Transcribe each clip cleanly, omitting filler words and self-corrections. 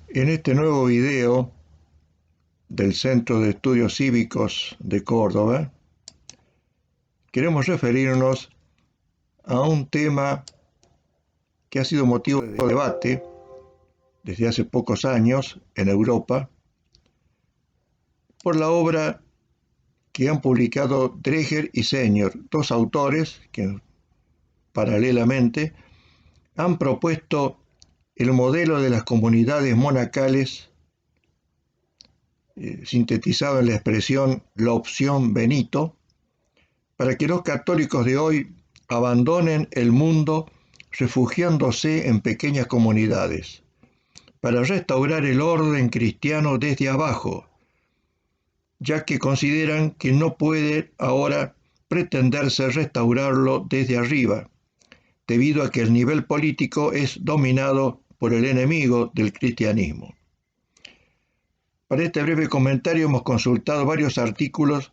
En este nuevo video del Centro de Estudios Cívicos de Córdoba, queremos referirnos a un tema que ha sido motivo de debate desde hace pocos años en Europa por la obra que han publicado Dreher y Senior, dos autores que paralelamente han propuesto el modelo de las comunidades monacales sintetizado en la expresión la opción Benito, para que los católicos de hoy abandonen el mundo refugiándose en pequeñas comunidades, para restaurar el orden cristiano desde abajo, ya que consideran que no puede ahora pretenderse restaurarlo desde arriba, debido a que el nivel político es dominado por el enemigo del cristianismo. Para este breve comentario hemos consultado varios artículos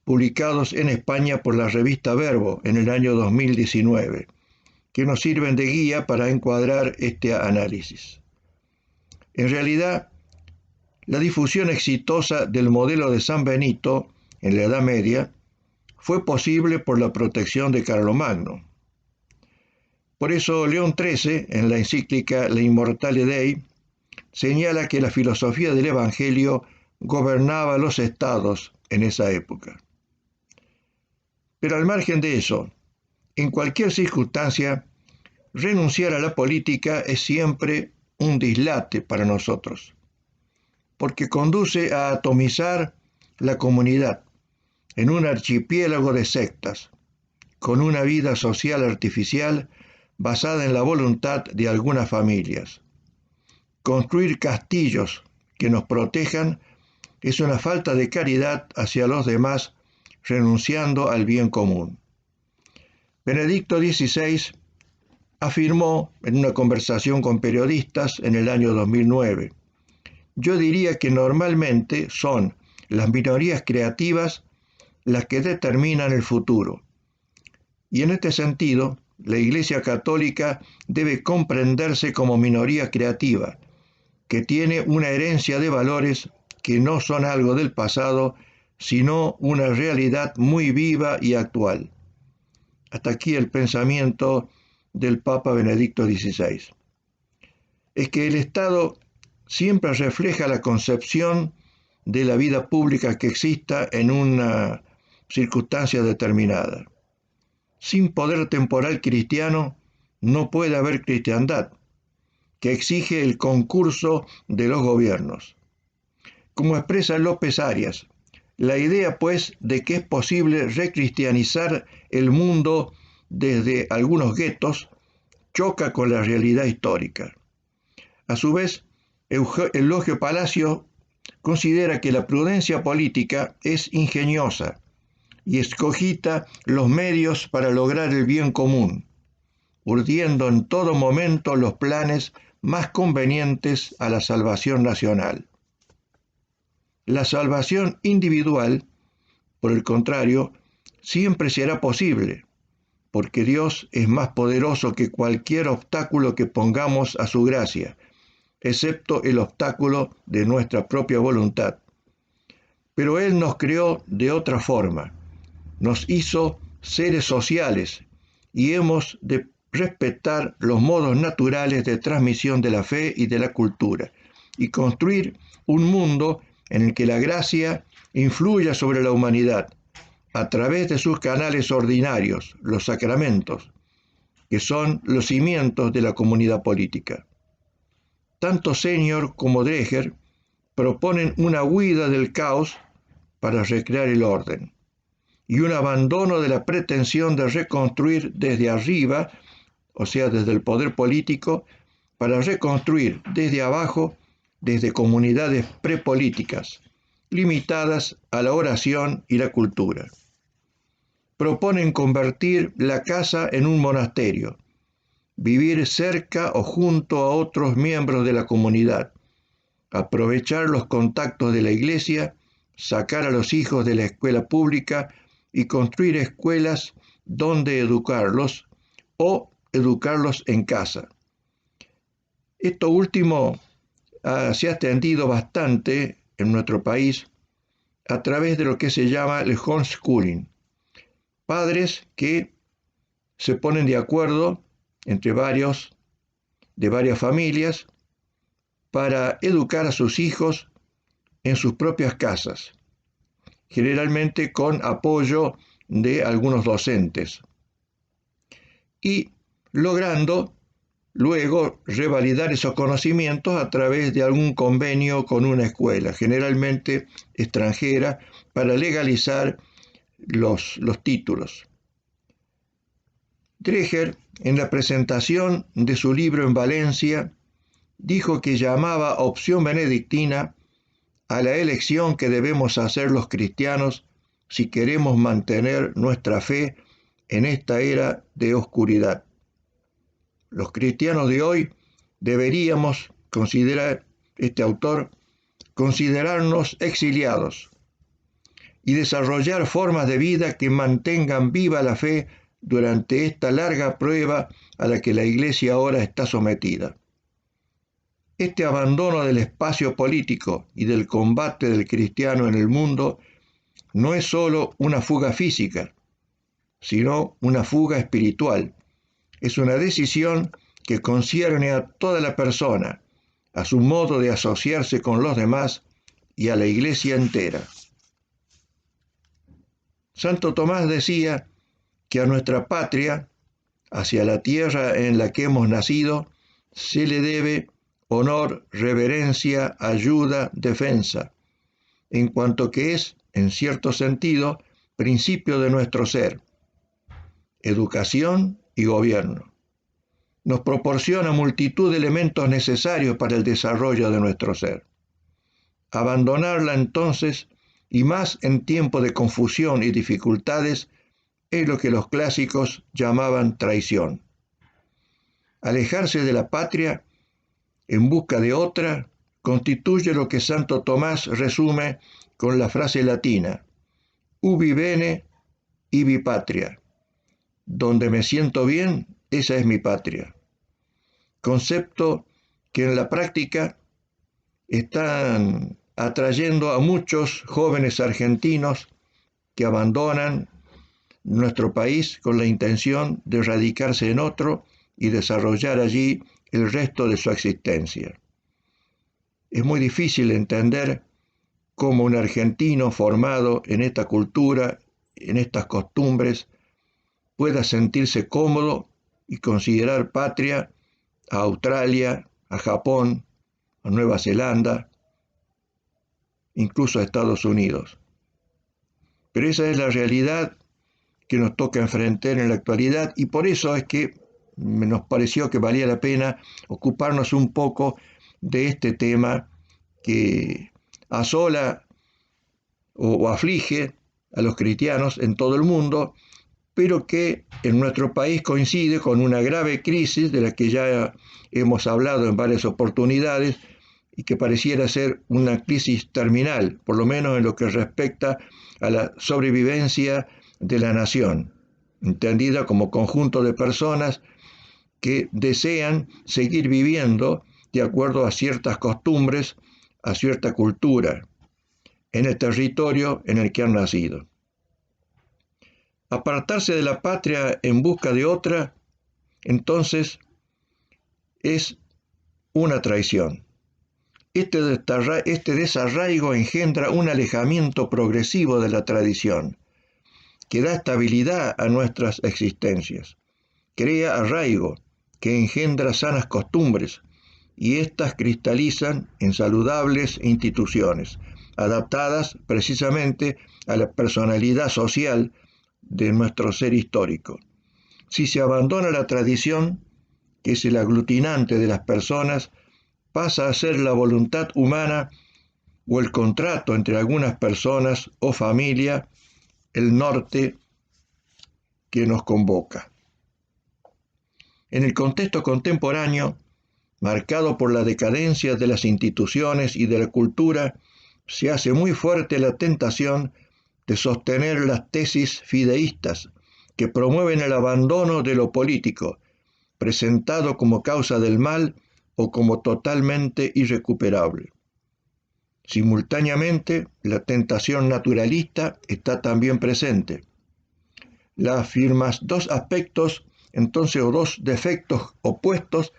publicados en España por la revista Verbo en el año 2019, que nos sirven de guía para encuadrar este análisis. En realidad, la difusión exitosa del modelo de San Benito en la Edad Media fue posible por la protección de Carlomagno. Por eso León XIII, en la encíclica La Immortale Dei, señala que la filosofía del Evangelio gobernaba los estados en esa época. Pero al margen de eso, en cualquier circunstancia, renunciar a la política es siempre un dislate para nosotros, porque conduce a atomizar la comunidad en un archipiélago de sectas, con una vida social artificial basada en la voluntad de algunas familias. Construir castillos que nos protejan es una falta de caridad hacia los demás, renunciando al bien común. Benedicto XVI afirmó en una conversación con periodistas en el año 2009: yo diría que normalmente son las minorías creativas las que determinan el futuro. Y en este sentido, la Iglesia Católica debe comprenderse como minoría creativa, que tiene una herencia de valores que no son algo del pasado, sino una realidad muy viva y actual. Hasta aquí el pensamiento del Papa Benedicto XVI. Es que el Estado siempre refleja la concepción de la vida pública que exista en una circunstancia determinada. Sin poder temporal cristiano no puede haber cristiandad, que exige el concurso de los gobiernos. Como expresa López Arias, la idea, pues, de que es posible recristianizar el mundo desde algunos guetos choca con la realidad histórica. A su vez, Eulogio Palacio considera que la prudencia política es ingeniosa y escogita los medios para lograr el bien común, urdiendo en todo momento los planes más convenientes a la salvación nacional. La salvación individual, por el contrario, siempre será posible, porque Dios es más poderoso que cualquier obstáculo que pongamos a su gracia, excepto el obstáculo de nuestra propia voluntad. Pero Él nos creó de otra forma, nos hizo seres sociales y hemos de respetar los modos naturales de transmisión de la fe y de la cultura, y construir un mundo en el que la gracia influya sobre la humanidad a través de sus canales ordinarios, los sacramentos, que son los cimientos de la comunidad política. Tanto Senior como Dreher proponen una huida del caos para recrear el orden y un abandono de la pretensión de reconstruir desde arriba, o sea, desde el poder político, para reconstruir desde abajo, desde comunidades prepolíticas, limitadas a la oración y la cultura. Proponen convertir la casa en un monasterio, vivir cerca o junto a otros miembros de la comunidad, aprovechar los contactos de la iglesia, sacar a los hijos de la escuela pública y construir escuelas donde educarlos o educarlos en casa. Esto último se ha extendido bastante en nuestro país a través de lo que se llama el homeschooling. Padres que se ponen de acuerdo entre de varias familias para educar a sus hijos en sus propias casas, generalmente con apoyo de algunos docentes, y logrando luego revalidar esos conocimientos a través de algún convenio con una escuela, generalmente extranjera, para legalizar los títulos. Dreher, en la presentación de su libro en Valencia, dijo que llamaba opción benedictina a la elección que debemos hacer los cristianos si queremos mantener nuestra fe en esta era de oscuridad. Los cristianos de hoy deberíamos, considerar este autor, considerarnos exiliados y desarrollar formas de vida que mantengan viva la fe durante esta larga prueba a la que la Iglesia ahora está sometida. Este abandono del espacio político y del combate del cristiano en el mundo no es solo una fuga física, sino una fuga espiritual. Es una decisión que concierne a toda la persona, a su modo de asociarse con los demás y a la Iglesia entera. Santo Tomás decía que a nuestra patria, hacia la tierra en la que hemos nacido, se le debe honor, reverencia, ayuda, defensa, en cuanto que es, en cierto sentido, principio de nuestro ser, educación y gobierno. Nos proporciona multitud de elementos necesarios para el desarrollo de nuestro ser. Abandonarla entonces, y más en tiempo de confusión y dificultades, es lo que los clásicos llamaban traición. Alejarse de la patria en busca de otra constituye lo que Santo Tomás resume con la frase latina: ubi bene, ibi patria. Donde me siento bien, esa es mi patria. Concepto que en la práctica están atrayendo a muchos jóvenes argentinos que abandonan nuestro país con la intención de radicarse en otro y desarrollar allí el resto de su existencia. Es muy difícil entender cómo un argentino formado en esta cultura, en estas costumbres, pueda sentirse cómodo y considerar patria a Australia, a Japón, a Nueva Zelanda, incluso a Estados Unidos. Pero esa es la realidad que nos toca enfrentar en la actualidad, y por eso es que nos pareció que valía la pena ocuparnos un poco de este tema que asola o aflige a los cristianos en todo el mundo, pero que en nuestro país coincide con una grave crisis de la que ya hemos hablado en varias oportunidades y que pareciera ser una crisis terminal, por lo menos en lo que respecta a la sobrevivencia de la nación, entendida como conjunto de personas que desean seguir viviendo de acuerdo a ciertas costumbres, a cierta cultura, en el territorio en el que han nacido. Apartarse de la patria en busca de otra, entonces, es una traición. Este desarraigo engendra un alejamiento progresivo de la tradición, que da estabilidad a nuestras existencias, crea arraigo, que engendra sanas costumbres, y éstas cristalizan en saludables instituciones, adaptadas precisamente a la personalidad social de nuestro ser histórico. Si se abandona la tradición, que es el aglutinante de las personas, pasa a ser la voluntad humana o el contrato entre algunas personas o familia, el norte que nos convoca. En el contexto contemporáneo, marcado por la decadencia de las instituciones y de la cultura, se hace muy fuerte la tentación de sostener las tesis fideístas que promueven el abandono de lo político, presentado como causa del mal o como totalmente irrecuperable. Simultáneamente, la tentación naturalista está también presente. Dos aspectos, entonces, o dos defectos opuestos,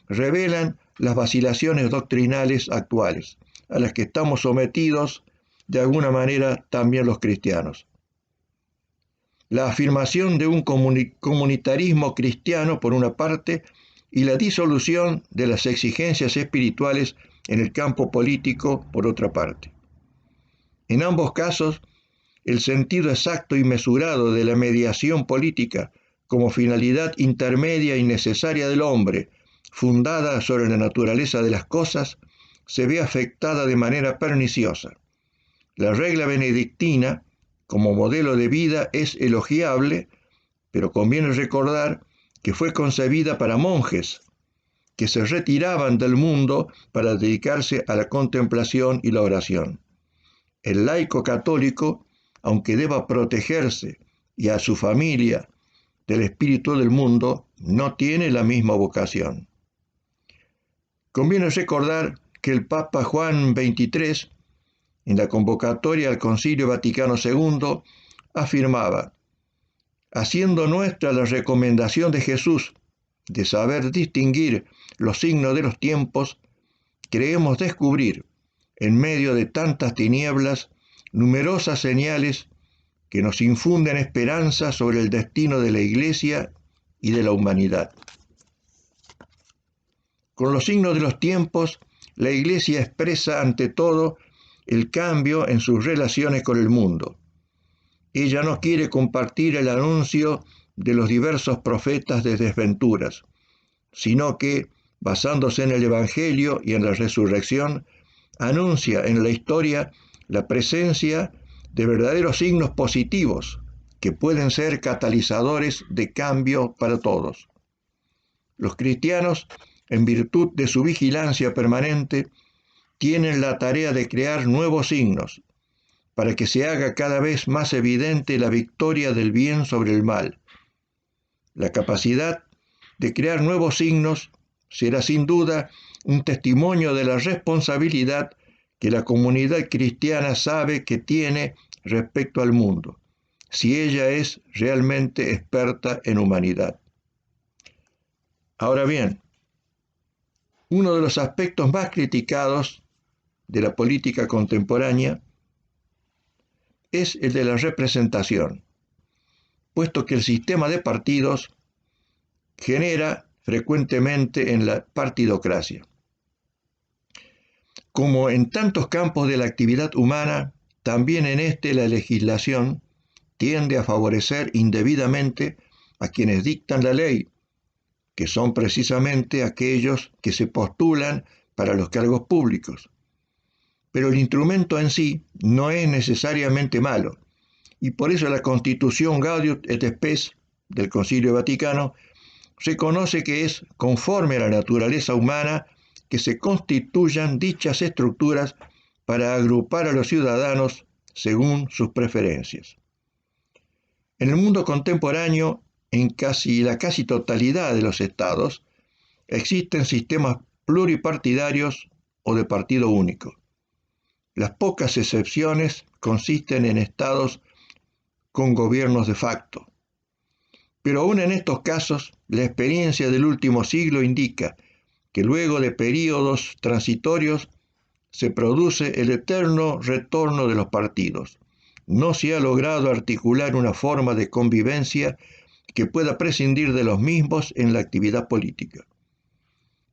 revelan las vacilaciones doctrinales actuales, a las que estamos sometidos de alguna manera también los cristianos. La afirmación de un comunitarismo cristiano, por una parte, y la disolución de las exigencias espirituales en el campo político, por otra parte. En ambos casos, el sentido exacto y mesurado de la mediación política como finalidad intermedia y necesaria del hombre, fundada sobre la naturaleza de las cosas, se ve afectada de manera perniciosa. La regla benedictina, como modelo de vida, es elogiable, pero conviene recordar que fue concebida para monjes, que se retiraban del mundo para dedicarse a la contemplación y la oración. El laico católico, aunque deba protegerse y a su familia del espíritu del mundo, no tiene la misma vocación. Conviene recordar que el Papa Juan XXIII, en la convocatoria al Concilio Vaticano II, afirmaba: haciendo nuestra la recomendación de Jesús de saber distinguir los signos de los tiempos, creemos descubrir, en medio de tantas tinieblas, numerosas señales que nos infunden esperanza sobre el destino de la Iglesia y de la humanidad. Con los signos de los tiempos, la Iglesia expresa ante todo el cambio en sus relaciones con el mundo. Ella no quiere compartir el anuncio de los diversos profetas de desventuras, sino que, basándose en el Evangelio y en la resurrección, anuncia en la historia la presencia de verdaderos signos positivos que pueden ser catalizadores de cambio para todos. Los cristianos, en virtud de su vigilancia permanente, tienen la tarea de crear nuevos signos para que se haga cada vez más evidente la victoria del bien sobre el mal. La capacidad de crear nuevos signos será sin duda un testimonio de la responsabilidad que la comunidad cristiana sabe que tiene respecto al mundo, si ella es realmente experta en humanidad. Ahora bien, uno de los aspectos más criticados de la política contemporánea es el de la representación, puesto que el sistema de partidos genera frecuentemente en la partidocracia. Como en tantos campos de la actividad humana, también en este la legislación tiende a favorecer indebidamente a quienes dictan la ley, que son precisamente aquellos que se postulan para los cargos públicos. Pero el instrumento en sí no es necesariamente malo, y por eso la Constitución Gaudium et Spes del Concilio Vaticano reconoce que es conforme a la naturaleza humana que se constituyan dichas estructuras para agrupar a los ciudadanos según sus preferencias. En el mundo contemporáneo, en la casi totalidad de los estados, existen sistemas pluripartidarios o de partido único. Las pocas excepciones consisten en estados con gobiernos de facto. Pero aún en estos casos, la experiencia del último siglo indica que luego de períodos transitorios se produce el eterno retorno de los partidos. No se ha logrado articular una forma de convivencia que pueda prescindir de los mismos en la actividad política.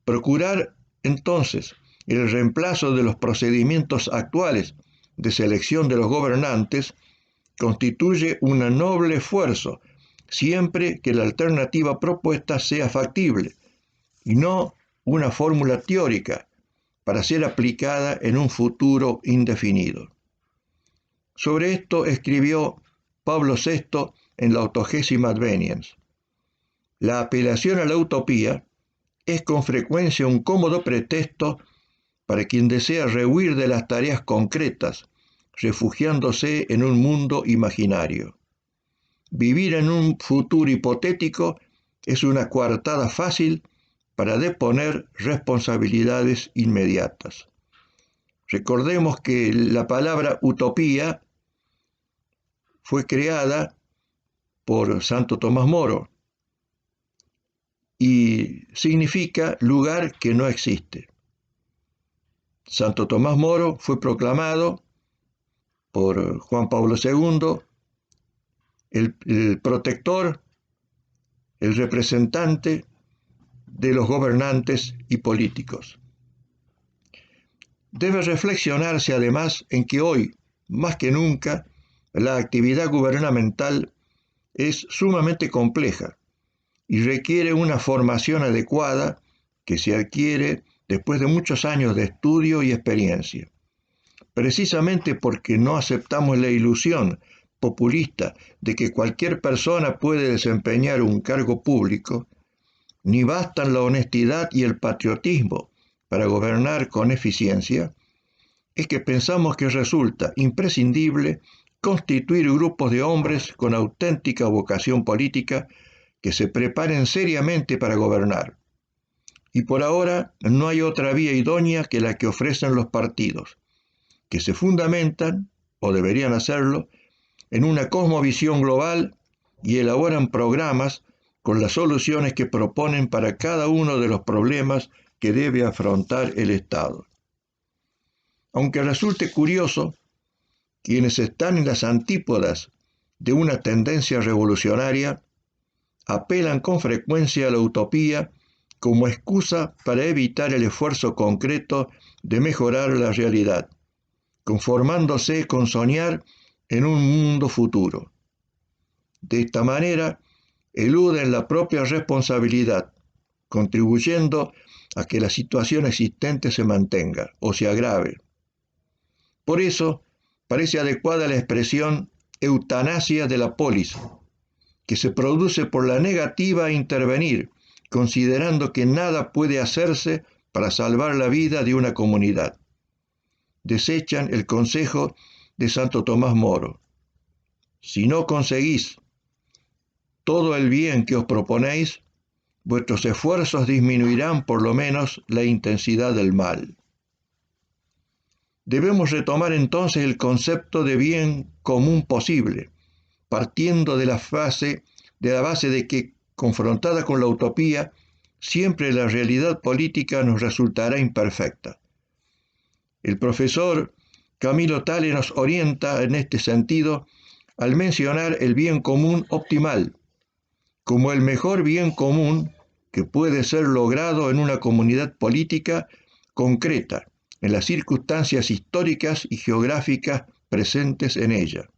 Procurar, entonces, el reemplazo de los procedimientos actuales de selección de los gobernantes constituye un noble esfuerzo, siempre que la alternativa propuesta sea factible y no una fórmula teórica para ser aplicada en un futuro indefinido. Sobre esto escribió Pablo VI en la 80ª Adveniens. La apelación a la utopía es con frecuencia un cómodo pretexto para quien desea rehuir de las tareas concretas, refugiándose en un mundo imaginario. Vivir en un futuro hipotético es una coartada fácil para deponer responsabilidades inmediatas. Recordemos que la palabra utopía fue creada por Santo Tomás Moro y significa lugar que no existe. Santo Tomás Moro fue proclamado por Juan Pablo II el protector, el representante de los gobernantes y políticos. Debe reflexionarse además en que hoy, más que nunca, la actividad gubernamental es sumamente compleja y requiere una formación adecuada que se adquiere después de muchos años de estudio y experiencia. Precisamente porque no aceptamos la ilusión populista de que cualquier persona puede desempeñar un cargo público, ni bastan la honestidad y el patriotismo para gobernar con eficiencia, es que pensamos que resulta imprescindible constituir grupos de hombres con auténtica vocación política que se preparen seriamente para gobernar. Y por ahora no hay otra vía idónea que la que ofrecen los partidos, que se fundamentan, o deberían hacerlo, en una cosmovisión global y elaboran programas con las soluciones que proponen para cada uno de los problemas que debe afrontar el Estado. Aunque resulte curioso, quienes están en las antípodas de una tendencia revolucionaria apelan con frecuencia a la utopía como excusa para evitar el esfuerzo concreto de mejorar la realidad, conformándose con soñar en un mundo futuro. De esta manera, eluden la propia responsabilidad, contribuyendo a que la situación existente se mantenga o se agrave. Por eso, parece adecuada la expresión eutanasia de la polis, que se produce por la negativa a intervenir, considerando que nada puede hacerse para salvar la vida de una comunidad. Desechan el consejo de Santo Tomás Moro. Si no conseguís todo el bien que os proponéis, vuestros esfuerzos disminuirán por lo menos la intensidad del mal. Debemos retomar entonces el concepto de bien común posible, partiendo de la base de que, confrontada con la utopía, siempre la realidad política nos resultará imperfecta. El profesor Camilo Tale nos orienta en este sentido al mencionar el bien común optimal como el mejor bien común que puede ser logrado en una comunidad política concreta, en las circunstancias históricas y geográficas presentes en ella.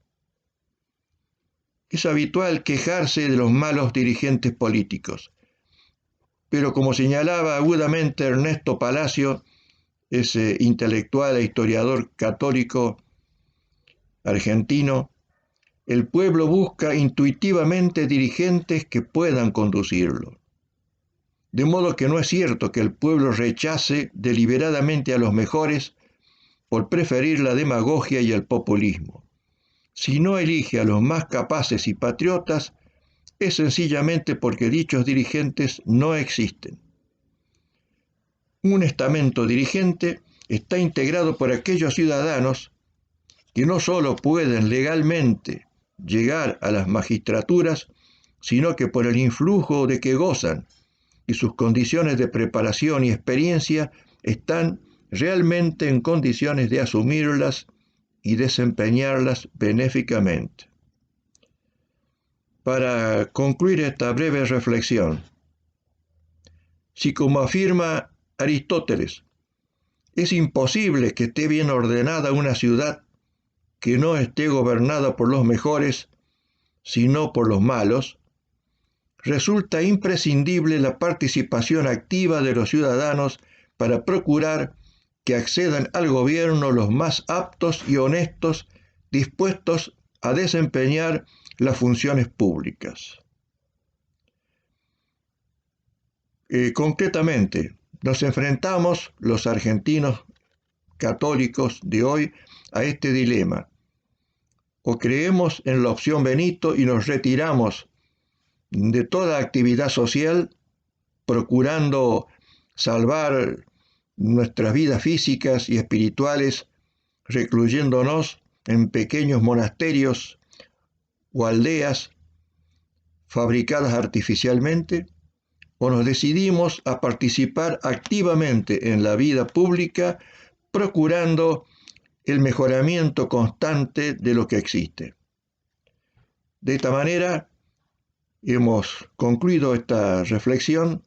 Es habitual quejarse de los malos dirigentes políticos, pero como señalaba agudamente Ernesto Palacio, ese intelectual e historiador católico argentino, el pueblo busca intuitivamente dirigentes que puedan conducirlo. De modo que no es cierto que el pueblo rechace deliberadamente a los mejores por preferir la demagogia y el populismo. Si no elige a los más capaces y patriotas, es sencillamente porque dichos dirigentes no existen. Un estamento dirigente está integrado por aquellos ciudadanos que no solo pueden legalmente llegar a las magistraturas, sino que por el influjo de que gozan y sus condiciones de preparación y experiencia están realmente en condiciones de asumirlas y desempeñarlas benéficamente. Para concluir esta breve reflexión, si como afirma Aristóteles, es imposible que esté bien ordenada una ciudad que no esté gobernada por los mejores, sino por los malos, resulta imprescindible la participación activa de los ciudadanos para procurar que accedan al gobierno los más aptos y honestos, dispuestos a desempeñar las funciones públicas. Concretamente, nos enfrentamos los argentinos católicos de hoy a este dilema. O creemos en la opción Benito y nos retiramos de toda actividad social procurando salvar nuestras vidas físicas y espirituales, recluyéndonos en pequeños monasterios o aldeas fabricadas artificialmente, o nos decidimos a participar activamente en la vida pública, procurando el mejoramiento constante de lo que existe. De esta manera, hemos concluido esta reflexión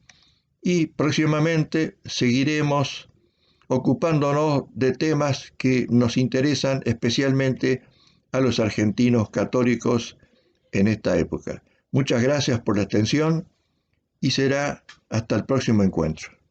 y próximamente seguiremos ocupándonos de temas que nos interesan especialmente a los argentinos católicos en esta época. Muchas gracias por la atención y será hasta el próximo encuentro.